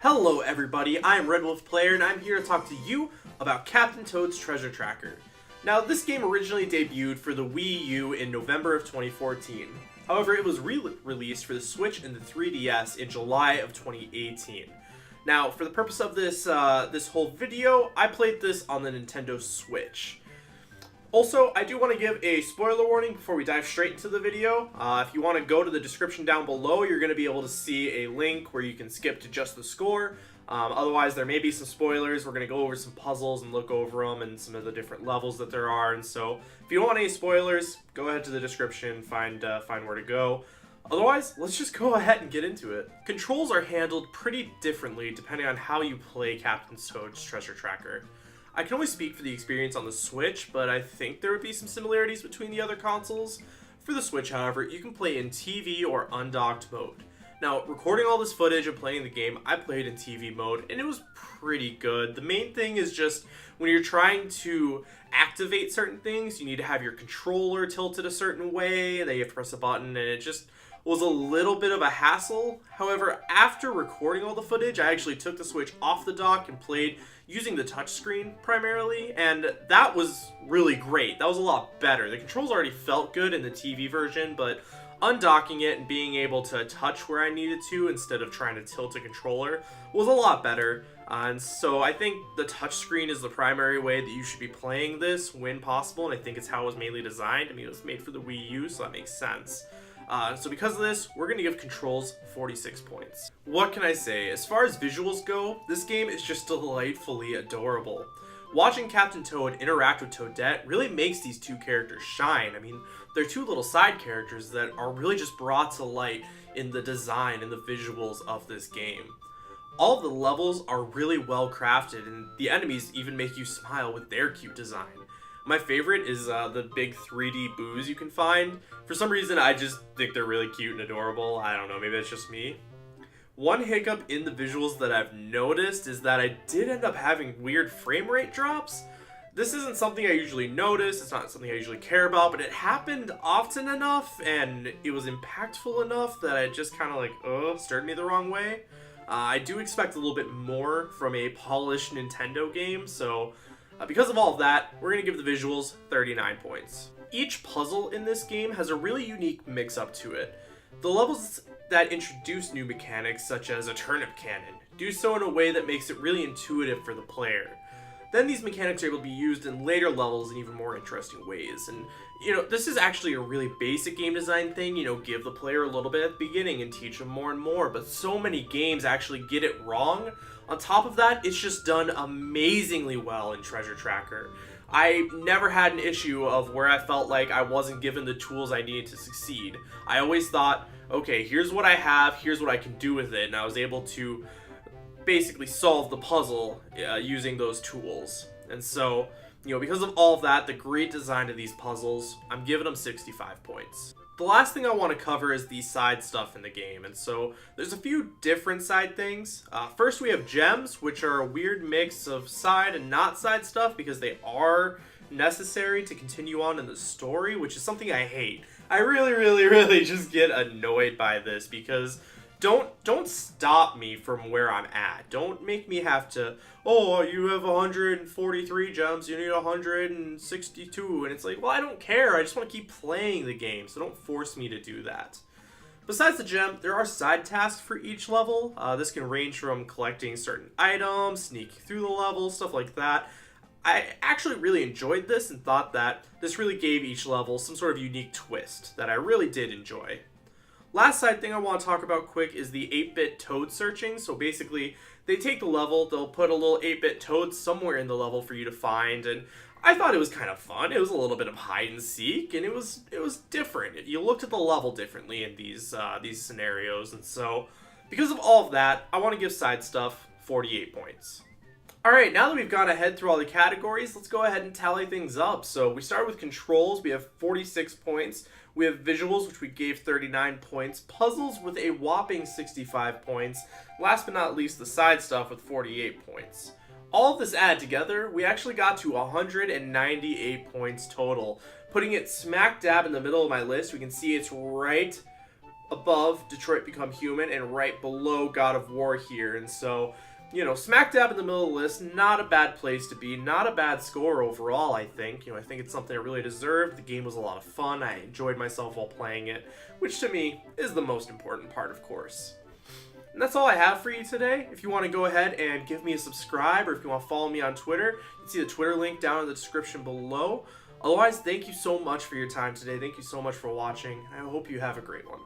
Hello everybody, I'm RedWolf Player and I'm here to talk to you about Captain Toad's Treasure Tracker. Now this game originally debuted for the Wii U in November of 2014. However, it was re-released for the Switch and the 3DS in July of 2018. Now, for the purpose of this whole video, I played this on the Nintendo Switch. Also, I do want to give a spoiler warning before we dive straight into the video. If you want to go to the description down below, you're going to be able to see a link where you can skip to just the score. Otherwise, there may be some spoilers. We're going to go over some puzzles and look over them and some of the different levels that there are. And so, if you don't want any spoilers, go ahead to the description, find where to go. Otherwise, let's just go ahead and get into it. Controls are handled pretty differently depending on how you play Captain Toad's Treasure Tracker. I can only speak for the experience on the Switch, but I think there would be some similarities between the other consoles. For the Switch, however, you can play in TV or undocked mode. Now, recording all this footage and playing the game, I played in TV mode, and it was pretty good. The main thing is just, when you're trying to activate certain things, you need to have your controller tilted a certain way, then you have to press a button, and it just was a little bit of a hassle. However, after recording all the footage, I actually took the Switch off the dock and played using the touchscreen primarily, and that was really great. That was a lot better. The controls already felt good in the TV version, but undocking it and being able to touch where I needed to instead of trying to tilt a controller was a lot better. And so I think the touchscreen is the primary way that you should be playing this when possible, and I think it's how it was mainly designed. I mean, it was made for the Wii U, so that makes sense. So because of this, we're going to give controls 46 points. What can I say? As far as visuals go, this game is just delightfully adorable. Watching Captain Toad interact with Toadette really makes these two characters shine. I mean, they're two little side characters that are really just brought to light in the design and the visuals of this game. All of the levels are really well crafted, and the enemies even make you smile with their cute design. My favorite is the big 3D boos you can find. For some reason, I just think they're really cute and adorable. I don't know, maybe it's just me. One hiccup in the visuals that I've noticed is that I did end up having weird frame rate drops. This isn't something I usually notice, it's not something I usually care about, but it happened often enough and it was impactful enough that it just kind of like, stirred me the wrong way. I do expect a little bit more from a polished Nintendo game, so because of all of that, we're going to give the visuals 39 points. Each puzzle in this game has a really unique mix-up to it. The levels that introduce new mechanics, such as a turnip cannon, do so in a way that makes it really intuitive for the player. Then these mechanics are able to be used in later levels in even more interesting ways. And, this is actually a really basic game design thing, give the player a little bit at the beginning and teach them more and more, but so many games actually get it wrong. On top of that, it's just done amazingly well in Treasure Tracker. I never had an issue of where I felt like I wasn't given the tools I needed to succeed. I always thought, okay, here's what I have, here's what I can do with it, and I was able to basically solve the puzzle using those tools. And so, because of all of that, the great design of these puzzles, I'm giving them 65 points. The last thing I want to cover is the side stuff in the game, and so there's a few different side things. First, we have gems, which are a weird mix of side and not side stuff because they are necessary to continue on in the story, which is something I hate. I really just get annoyed by this because don't stop me from where I'm at. Don't make me have to, you have 143 gems, you need 162, and it's like, well, I don't care, I just want to keep playing the game, so don't force me to do that. Besides the gem, there are side tasks for each level. This can range from collecting certain items, sneaking through the level, stuff like that. I actually really enjoyed this and thought that this really gave each level some sort of unique twist that I really did enjoy. Last side thing I want to talk about quick is the 8-bit Toad searching. So basically, they take the level, they'll put a little 8-bit Toad somewhere in the level for you to find, and I thought it was kind of fun. It was a little bit of hide and seek, and it was different. You looked at the level differently in these scenarios, and so because of all of that, I want to give side stuff 48 points. Alright, now that we've gone ahead through all the categories, let's go ahead and tally things up. So we start with controls, we have 46 points. We have visuals, which we gave 39 points. Puzzles with a whopping 65 points. Last but not least, the side stuff with 48 points. All of this added together, we actually got to 198 points total. Putting it smack dab in the middle of my list, we can see it's right above Detroit Become Human and right below God of War here. And so, you know, smack dab in the middle of the list, not a bad place to be, not a bad score overall, I think. You know, I think it's something I really deserved. The game was a lot of fun. I enjoyed myself while playing it, which to me is the most important part, of course. And that's all I have for you today. If you want to go ahead and give me a subscribe, or if you want to follow me on Twitter, you can see the Twitter link down in the description below. Otherwise, thank you so much for your time today. Thank you so much for watching. I hope you have a great one.